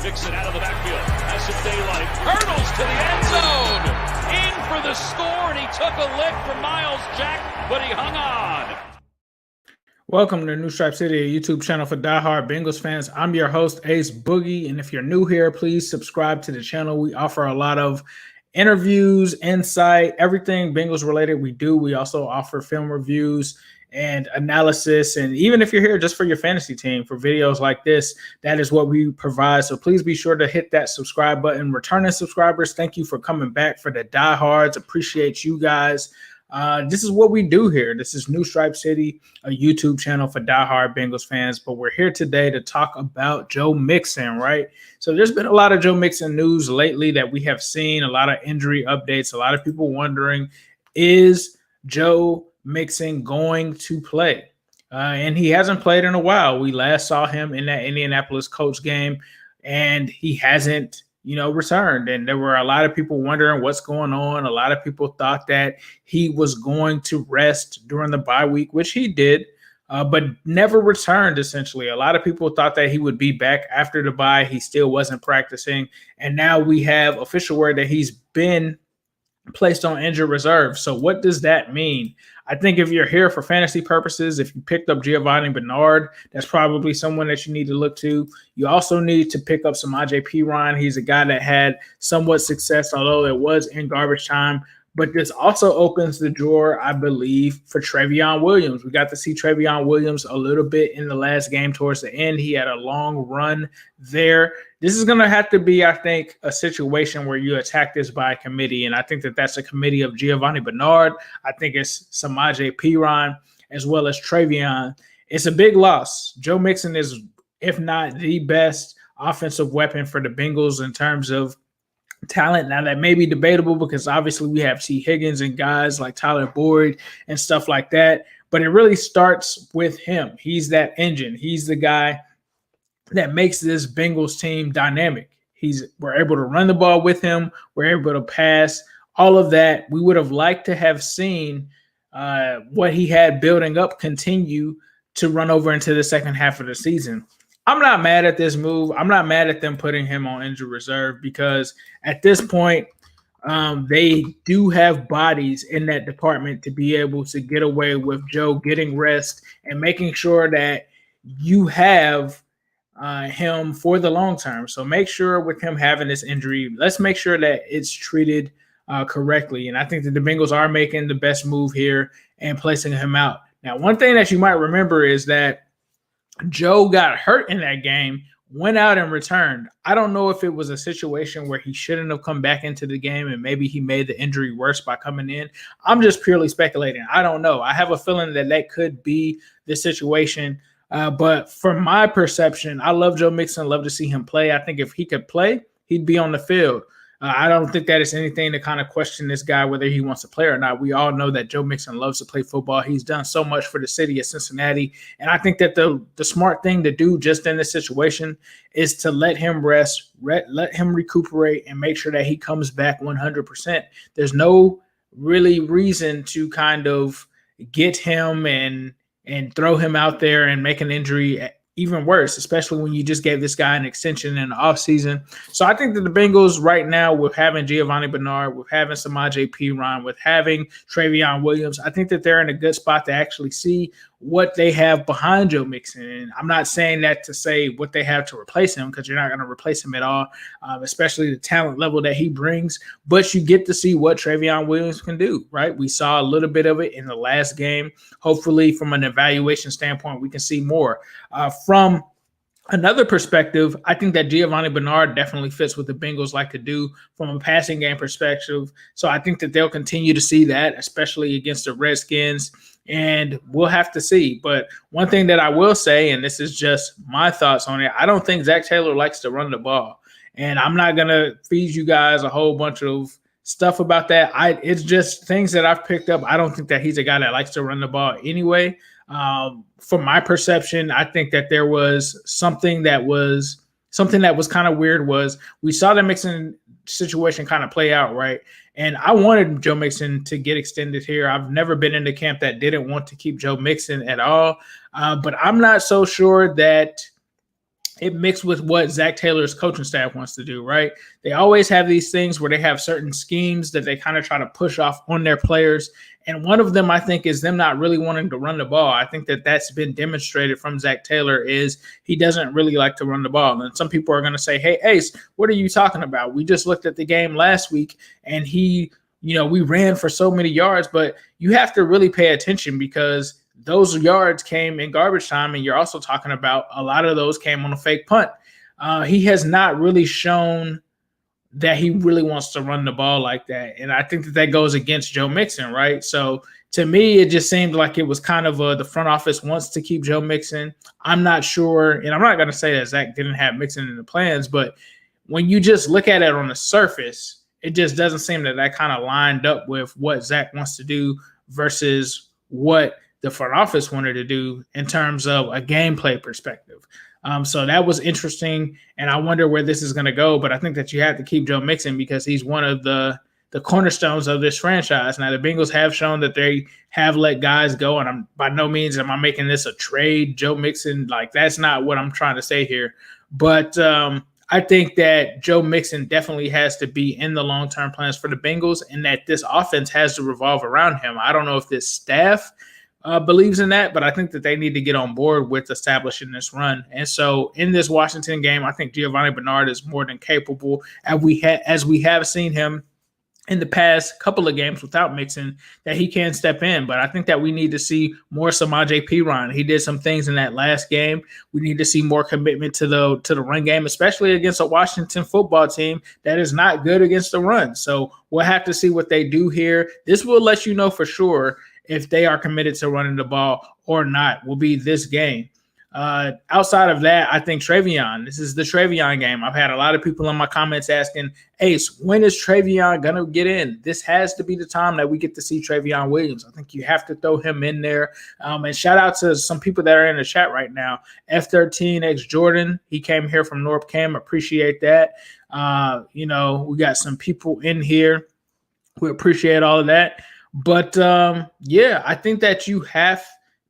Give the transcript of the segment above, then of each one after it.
Mixon out of the backfield, has some daylight, hurdles to the end zone, in for the score, and he took a lick from Miles Jack, but he hung on. Welcome to New Stripe City, a YouTube channel for diehard Bengals fans. I'm your host, Ace Boogie, and if you're new here, please subscribe to the channel. We offer a lot of interviews, insight, everything Bengals related we do. We also offer film reviews and analysis, and even if you're here just for your fantasy team, for videos like this, that is what we provide. So please be sure to hit that subscribe button. Returning subscribers, thank you for coming back. For the diehards, appreciate you guys. This is what we do here. This is New Stripe City, a YouTube channel for diehard Bengals fans. But we're here today to talk about Joe Mixon, right? So there's been a lot of Joe Mixon news lately that we have seen, a lot of injury updates, a lot of people wondering, is Joe Mixon going to play? And he hasn't played in a while. We last saw him in that Indianapolis Colts game, and he hasn't returned. And there were a lot of people wondering what's going on. A lot of people thought that he was going to rest during the bye week, which he did, but never returned, essentially. A lot of people thought that he would be back after the bye. He still wasn't practicing. And now we have official word that he's been placed on injured reserve. So what does that mean? I think if you're here for fantasy purposes, if you picked up Giovanni Bernard, that's probably someone that you need to look to. You also need to pick up some IJP Ryan. He's a guy that had somewhat success, although it was in garbage time. But this also opens the door, I believe, for Trevion Williams. We got to see Trevion Williams a little bit in the last game towards the end. He had a long run there. This is going to have to be, I think, a situation where you attack this by committee. And I think that that's a committee of Giovanni Bernard. I think it's Samaje Perine as well as Trevion. It's a big loss. Joe Mixon is, if not the best offensive weapon for the Bengals in terms of talent. Now, that may be debatable because obviously we have T. Higgins and guys like Tyler Boyd and stuff like that. But it really starts with him. He's that engine. He's the guy that makes this Bengals team dynamic. We're able to run the ball with him. We're able to pass. All of that. We would have liked to have seen what he had building up continue to run over into the second half of the season. I'm not mad at this move. I'm not mad at them putting him on injured reserve because at this point, they do have bodies in that department to be able to get away with Joe getting rest and making sure that you have him for the long term. So make sure with him having this injury, let's make sure that it's treated correctly. And I think that the Bengals are making the best move here and placing him out. Now, one thing that you might remember is that Joe got hurt in that game, went out and returned. I don't know if it was a situation where he shouldn't have come back into the game and maybe he made the injury worse by coming in. I'm just purely speculating. I don't know. I have a feeling that that could be the situation. But from my perception, I love Joe Mixon, love to see him play. I think if he could play, he'd be on the field. I don't think that it's anything to kind of question this guy, whether he wants to play or not. We all know that Joe Mixon loves to play football. He's done so much for the city of Cincinnati. And I think that the smart thing to do just in this situation is to let him rest, let him recuperate, and make sure that he comes back 100%. There's no really reason to kind of get him and throw him out there and make an injury even worse, especially when you just gave this guy an extension in the offseason. So I think that the Bengals right now, with having Giovanni Bernard, with having Samaje Perine, with having Trevion Williams, I think that they're in a good spot to actually see what they have behind Joe Mixon. And I'm not saying that to say what they have to replace him, because you're not going to replace him at all, especially the talent level that he brings. But you get to see what Trevion Williams can do, right? We saw a little bit of it in the last game. Hopefully, from an evaluation standpoint, we can see more. From another perspective, I think that Giovanni Bernard definitely fits what the Bengals like to do from a passing game perspective. So I think that they'll continue to see that, especially against the Redskins. And we'll have to see. But one thing that I will say, and this is just my thoughts on it, I don't think Zach Taylor likes to run the ball. And I'm not going to feed you guys a whole bunch of stuff about that. It's just things that I've picked up. I don't think that he's a guy that likes to run the ball anyway. From my perception, I think that there was something that was kind of weird. Was we saw the Mixon situation kind of play out, right? And I wanted Joe Mixon to get extended here. I've never been in the camp that didn't want to keep Joe Mixon at all. But I'm not so sure that it mixed with what Zach Taylor's coaching staff wants to do, right? They always have these things where they have certain schemes that they kind of try to push off on their players. And one of them, I think, is them not really wanting to run the ball. I think that that's been demonstrated from Zach Taylor is he doesn't really like to run the ball. And some people are going to say, hey, Ace, what are you talking about? We just looked at the game last week and we ran for so many yards, but you have to really pay attention because those yards came in garbage time, and you're also talking about a lot of those came on a fake punt. He has not really shown that he really wants to run the ball like that, and I think that goes against Joe Mixon, right? So to me, it just seemed like it was kind of the front office wants to keep Joe Mixon. I'm not sure, and I'm not going to say that Zach didn't have Mixon in the plans, but when you just look at it on the surface, it just doesn't seem that kind of lined up with what Zach wants to do versus what the front office wanted to do in terms of a gameplay perspective. So that was interesting, and I wonder where this is going to go. But I think that you have to keep Joe Mixon because he's one of the cornerstones of this franchise. Now, the Bengals have shown that they have let guys go, and I'm by no means am I making this a trade. Joe Mixon, that's not what I'm trying to say here. But I think that Joe Mixon definitely has to be in the long-term plans for the Bengals, and that this offense has to revolve around him. I don't know if this staff believes in that, but I think that they need to get on board with establishing this run. And so in this Washington game, I think Giovanni Bernard is more than capable, as we have seen him in the past couple of games without Mixon, that he can step in. But I think that we need to see more Samaje Perine. He did some things in that last game. We need to see more commitment to the run game, especially against a Washington football team that is not good against the run. So we'll have to see what they do here. This will let you know for sure if they are committed to running the ball or not, will be this game. Outside of that, I think Travion, this is the Travion game. I've had a lot of people in my comments asking, Ace, when is Travion going to get in? This has to be the time that we get to see Travion Williams. I think you have to throw him in there. And shout out to some people that are in the chat right now. F13X Jordan, he came here from North Cam. Appreciate that. We got some people in here. We appreciate all of that. But, I think that you have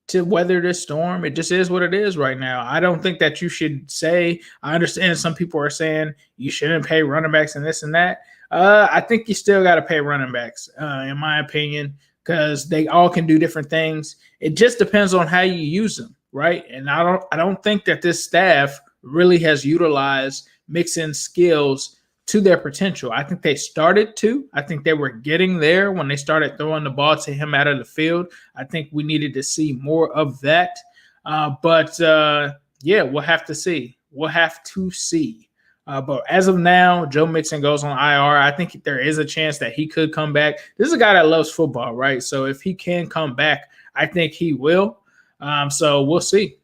to weather this storm. It just is what it is right now. I don't think that you should say – I understand some people are saying you shouldn't pay running backs and this and that. I think you still got to pay running backs, in my opinion, because they all can do different things. It just depends on how you use them, right? And I don't think that this staff really has utilized Mixon's skills to their potential. I think they started to. I think they were getting there when they started throwing the ball to him out of the field. I think we needed to see more of that. But we'll have to see. We'll have to see. But as of now, Joe Mixon goes on IR. I think there is a chance that he could come back. This is a guy that loves football, right? So if he can come back, I think he will. So we'll see.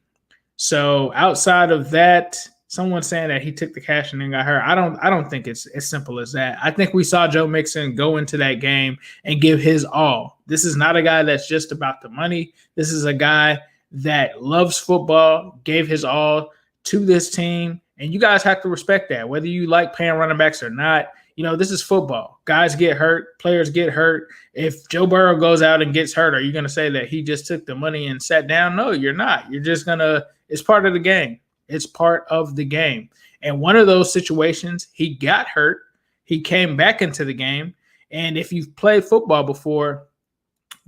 So outside of that, someone saying that he took the cash and then got hurt. I don't think it's as simple as that. I think we saw Joe Mixon go into that game and give his all. This is not a guy that's just about the money. This is a guy that loves football, gave his all to this team, and you guys have to respect that, whether you like paying running backs or not. This is football. Guys get hurt. Players get hurt. If Joe Burrow goes out and gets hurt, are you going to say that he just took the money and sat down? No, you're not. You're just going to – it's part of the game. It's part of the game. And one of those situations, he got hurt. He came back into the game. And if you've played football before,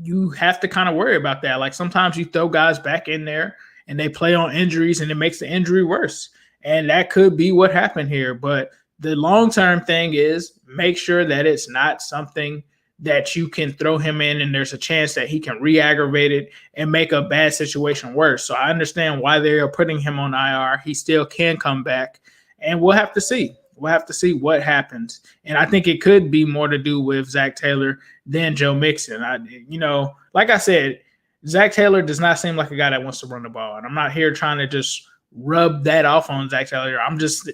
you have to kind of worry about that. Like sometimes you throw guys back in there and they play on injuries and it makes the injury worse. And that could be what happened here. But the long-term thing is make sure that it's not something that you can throw him in and there's a chance that he can re-aggravate it and make a bad situation worse. So I understand why they are putting him on IR. He still can come back, and we'll have to see. We'll have to see what happens. And I think it could be more to do with Zach Taylor than Joe Mixon. Like I said, Zach Taylor does not seem like a guy that wants to run the ball. And I'm not here trying to just rub that off on Zach Taylor.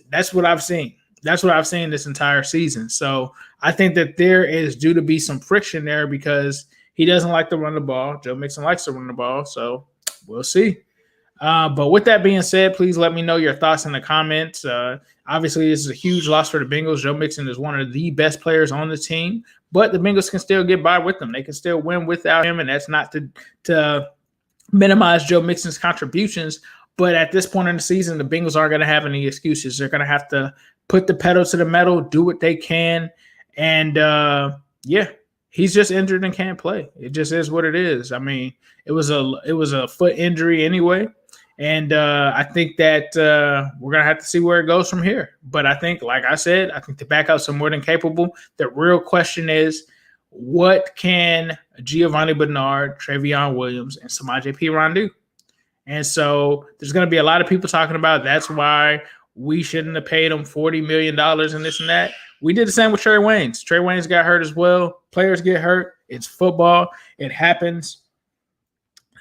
That's what I've seen. That's what I've seen this entire season. So I think that there is due to be some friction there because he doesn't like to run the ball. Joe Mixon likes to run the ball. So we'll see. But with that being said, please let me know your thoughts in the comments. Obviously, this is a huge loss for the Bengals. Joe Mixon is one of the best players on the team, but the Bengals can still get by with them. They can still win without him, and that's not to minimize Joe Mixon's contributions But at this point in the season, the Bengals aren't going to have any excuses. They're going to have to put the pedal to the metal, do what they can. And, he's just injured and can't play. It just is what it is. I mean, it was a foot injury anyway. And I think that we're going to have to see where it goes from here. But I think, like I said, I think the backups are more than capable. The real question is, what can Giovanni Bernard, Travion Williams, and Samaje Perine do? And so there's going to be a lot of people talking about that's why we shouldn't have paid him $40 million and this and that. We did the same with Trey Waynes. Trey Waynes got hurt as well. Players get hurt. It's football. It happens.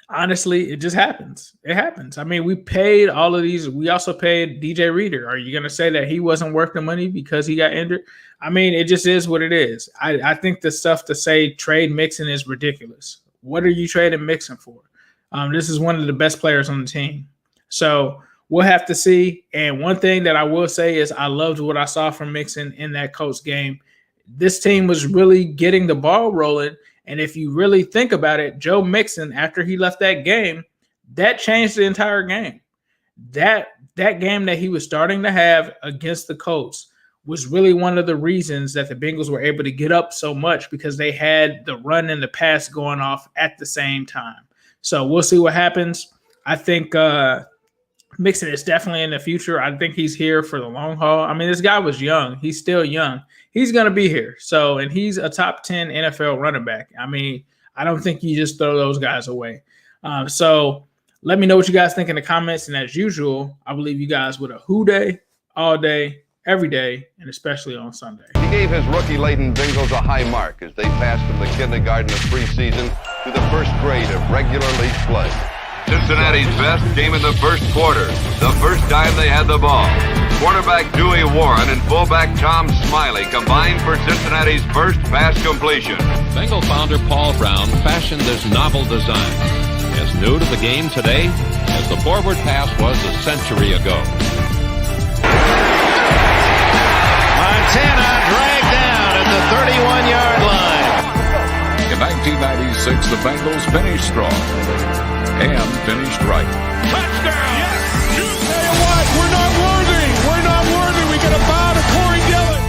Honestly, it just happens. It happens. I mean, we paid all of these. We also paid DJ Reader. Are you going to say that he wasn't worth the money because he got injured? I mean, it just is what it is. I think the stuff to say trade Mixon is ridiculous. What are you trading Mixon for? This is one of the best players on the team. So we'll have to see. And one thing that I will say is I loved what I saw from Mixon in that Colts game. This team was really getting the ball rolling. And if you really think about it, Joe Mixon, after he left that game, that changed the entire game. That game that he was starting to have against the Colts was really one of the reasons that the Bengals were able to get up so much, because they had the run and the pass going off at the same time. So we'll see what happens. I think Mixon is definitely in the future. I think he's here for the long haul. I mean, this guy was young. He's still young. He's going to be here. So, and he's a top 10 NFL running back. I mean, I don't think you just throw those guys away. So let me know what you guys think in the comments. And as usual, I believe you guys with a who day, all day, every day, and especially on Sunday. He gave his rookie-laden Bengals a high mark as they passed from the kindergarten of preseason to the first grade of regular league play. Cincinnati's best came in the first quarter, the first time they had the ball. Quarterback Dewey Warren and fullback Tom Smiley combined for Cincinnati's first pass completion. Bengal founder Paul Brown fashioned this novel design, as new to the game today as the forward pass was a century ago. Montana dragged down at the 31-yard line. In 1996, the Bengals finished strong and finished right. Touchdown! Yes! You tell you what, we're not worthy. We're not worthy. We got to bow to Corey Dillon.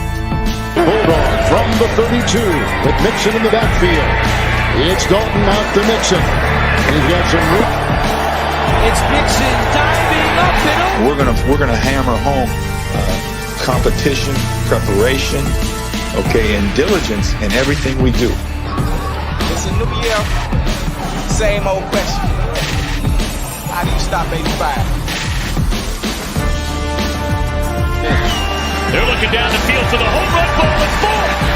Hold on from the 32 with Mixon in the backfield. It's Dalton out to Mixon. He's got some room. It's Mixon diving up and over. We're gonna hammer home competition, preparation, and diligence in everything we do. It's a new year, same old question. How do you stop 85? They're looking down the field for the home run ball. It's full.